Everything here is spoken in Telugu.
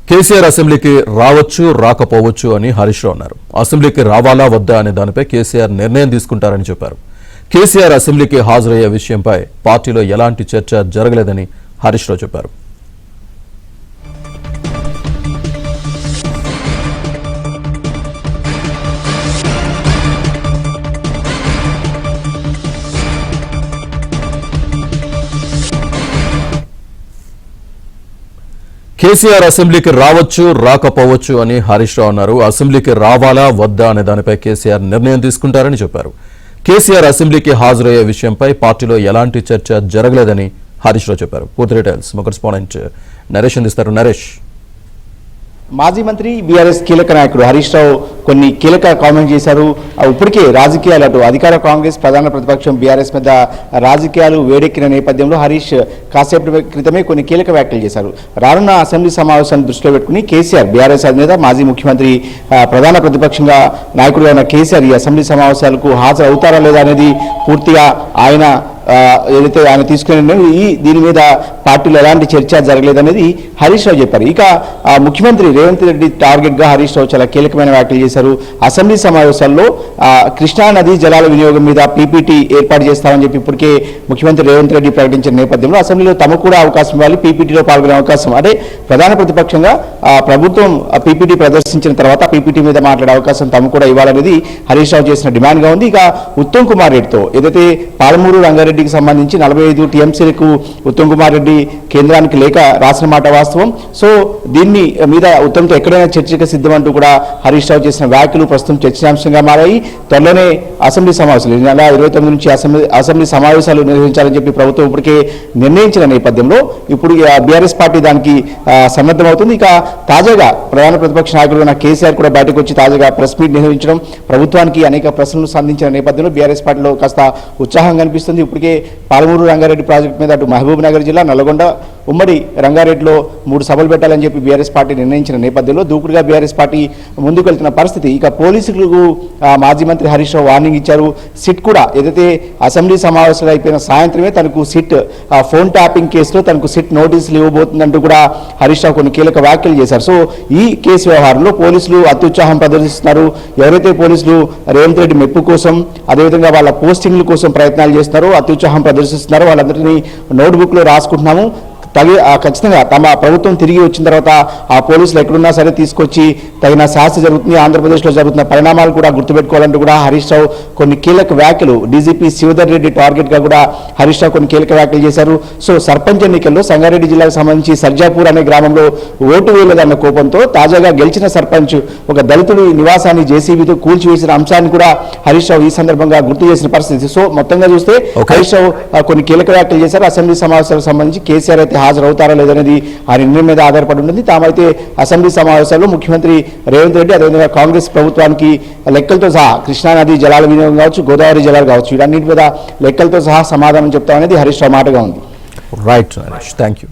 కేసీఆర్ అసెంబ్లీకి రావచ్చు రాకపోవచ్చు అని హరీష్ రావు అన్నారు. అసెంబ్లీకి రావాలా వద్దా అనే దానిపై కేసీఆర్ నిర్ణయం తీసుకుంటారని చెప్పారు. కేసీఆర్ అసెంబ్లీకి హాజరయ్యే విషయంపై పార్టీలో ఎలాంటి చర్చ జరగలేదని హరీష్ రావు చెప్పారు. కేసీఆర్ అసెంబ్లీకి రావచ్చు రాకపోవచ్చు అని హరీష్ రావు అన్నారు. అసెంబ్లీకి రావాలా వద్దా అనే దానిపై కేసీఆర్ నిర్ణయం తీసుకుంటారని చెప్పారు. కేసీఆర్ అసెంబ్లీకి హాజరయ్యే విషయంపై పార్టీలో ఎలాంటి చర్చ జరగలేదని హరీష్ రావు చెప్పారు. పూర్తి డీటెయిల్స్ మా కరెస్పాండెంట్ నరేష్ అందిస్తారు. నరేష్, మాజీ మంత్రి బీఆర్ఎస్ కీలక నాయకుడు హరీష్ రావు కొన్ని కీలక కామెంట్ చేశారు. ఇప్పటికే రాజకీయాలు అటు అధికార కాంగ్రెస్ ప్రధాన ప్రతిపక్షం బీఆర్ఎస్ మీద రాజకీయాలు వేడెక్కిన నేపథ్యంలో హరీష్ కాసేపటి క్రితమే కొన్ని కీలక వ్యాఖ్యలు చేశారు. రానున్న అసెంబ్లీ సమావేశాన్ని దృష్టిలో పెట్టుకుని కేసీఆర్ బీఆర్ఎస్ అధినేత మాజీ ముఖ్యమంత్రి ప్రధాన ప్రతిపక్షంగా నాయకుడు అయిన కేసీఆర్ ఈ అసెంబ్లీ సమావేశాలకు హాజరు అవుతారా లేదా అనేది పూర్తిగా ఆయన ఏదైతే ఆయన తీసుకునే దీని మీద పార్టీలో ఎలాంటి చర్చ జరగలేదనేది హరీష్ రావు చెప్పారు. ఇక ముఖ్యమంత్రి రేవంత్ రెడ్డి టార్గెట్గా హరీష్ రావు చాలా కీలకమైన వ్యాఖ్యలు చేశారు. అసెంబ్లీ సమావేశాల్లో కృష్ణా నదీ జలాల వినియోగం మీద పీపీటీ ఏర్పాటు చేస్తామని చెప్పి ఇప్పటికే ముఖ్యమంత్రి రేవంత్ రెడ్డి ప్రకటించిన నేపథ్యంలో అసెంబ్లీలో తమకు కూడా అవకాశం ఇవ్వాలి, పీపీటీలో పాల్గొనే అవకాశం, అంటే ప్రధాన ప్రతిపక్షంగా ప్రభుత్వం పీపీటీ ప్రదర్శించిన తర్వాత పీపీటీ మీద మాట్లాడే అవకాశం తమకు కూడా ఇవ్వాలనేది హరీష్ రావు చేసిన డిమాండ్గా ఉంది. ఇక ఉత్తమ్ కుమార్ రెడ్డితో ఏదైతే పాలమూరు రంగారెడ్డి సంబంధించి 45 టీఎంసీలకు ఉత్తమ్ కుమార్ రెడ్డి కేంద్రానికి లేఖ రాసిన మాట వాస్తవం. సో దీన్ని మీద ఉత్తమ్తో ఎక్కడైనా చర్చకు సిద్ధమంటూ కూడా హరీష్ రావు చేసిన వ్యాఖ్యలు ప్రస్తుతం చర్చనాంశంగా మారాయి. త్వరలోనే అసెంబ్లీ సమావేశాలు ఈ నెల 29 నుంచి అసెంబ్లీ సమావేశాలు నిర్వహించాలని చెప్పి ప్రభుత్వం ఇప్పటికే నిర్ణయించిన నేపథ్యంలో ఇప్పుడు బీఆర్ఎస్ పార్టీ దానికి సన్నద్ధమవుతుంది. ఇక తాజాగా ప్రధాన ప్రతిపక్ష నాయకుడు కేసీఆర్ కూడా బయటకు వచ్చి తాజాగా ప్రెస్ మీట్ నిర్వహించడం, ప్రభుత్వానికి అనేక ప్రశ్నలు సంధించిన నేపథ్యంలో బీఆర్ఎస్ పార్టీలో కాస్త ఉత్సాహం కనిపిస్తుంది. ఇప్పటికే పాలమూరు రంగారెడ్డి ప్రాజెక్టు మీద అటు మహబూబ్ నగర్ జిల్లా, నల్గొండ, ఉమ్మడి రంగారెడ్డిలో 3 సభలు పెట్టాలని చెప్పి బీఆర్ఎస్ పార్టీ నిర్ణయించిన నేపథ్యంలో దూకుడుగా బీఆర్ఎస్ పార్టీ ముందుకు వెళ్తున్న పరిస్థితి. ఇక పోలీసులకు మాజీ మంత్రి హరీష్ రావు వార్నింగ్ ఇచ్చారు. సిట్ కూడా ఏదైతే అసెంబ్లీ సమావేశాలు అయిపోయిన సాయంత్రమే తనకు సిట్ ఫోన్ ట్యాపింగ్ కేసులో తనకు సిట్ నోటీసులు ఇవ్వబోతుందంటూ కూడా హరీష్ రావు కొన్ని కీలక వ్యాఖ్యలు చేశారు. సో ఈ కేసు వ్యవహారంలో పోలీసులు అత్యుత్సాహం ప్రదర్శిస్తున్నారు. ఎవరైతే పోలీసులు రేవంత్ రెడ్డి మెప్పు కోసం, అదేవిధంగా వాళ్ళ పోస్టింగ్ల కోసం ప్రయత్నాలు చేస్తున్నారో, అత్యుత్సాహం ప్రదర్శిస్తున్నారో, వాళ్ళందరినీ నోట్బుక్లో రాసుకుంటున్నాము, ఖచ్చితంగా తమ ప్రభుత్వం తిరిగి వచ్చిన తర్వాత ఆ పోలీసులు ఎక్కడున్నా సరే తీసుకొచ్చి తగిన శాస్త్ర జరుగుతుంది. ఆంధ్రప్రదేశ్లో జరుగుతున్న పరిణామాలు కూడా గుర్తుపెట్టుకోవాలంటూ కూడా హరీష్ రావు కొన్ని కీలక వ్యాఖ్యలు, డీజీపీ శివధర్ రెడ్డి టార్గెట్గా కూడా హరీష్ రావు కొన్ని కీలక వ్యాఖ్యలు చేశారు. సో సర్పంచ్ ఎన్నికల్లో సంగారెడ్డి జిల్లాకు సంబంధించి సర్జాపూర్ అనే గ్రామంలో ఓటు వేయలేదన్న కోపంతో తాజాగా గెలిచిన సర్పంచ్ ఒక దళితుడి నివాసాన్ని జేసీబీతో కూల్చివేసిన అంశాన్ని కూడా హరీష్ రావు ఈ సందర్భంగా గుర్తు చేసిన పరిస్థితి. సో మొత్తంగా చూస్తే హరీష్ రావు కొన్ని కీలక వ్యాఖ్యలు చేశారు. అసెంబ్లీ సమావేశాలకు సంబంధించి కేసీఆర్ అయితే హాజరవుతారా లేదనేది ఆ నిర్ణయం మీద ఆధారపడి ఉంటుంది. తామైతే అసెంబ్లీ సమావేశాల్లో ముఖ్యమంత్రి రేవంత్ రెడ్డి, అదేవిధంగా కాంగ్రెస్ ప్రభుత్వానికి లెక్కలతో సహా కృష్ణానది జలాల వినియోగం కావచ్చు, గోదావరి జలాలు కావచ్చు, వీటన్నిటి మీద లెక్కలతో సహా సమాధానం చెప్తామనేది హరీష్ రావు మాటగా ఉంది. Right, thank you.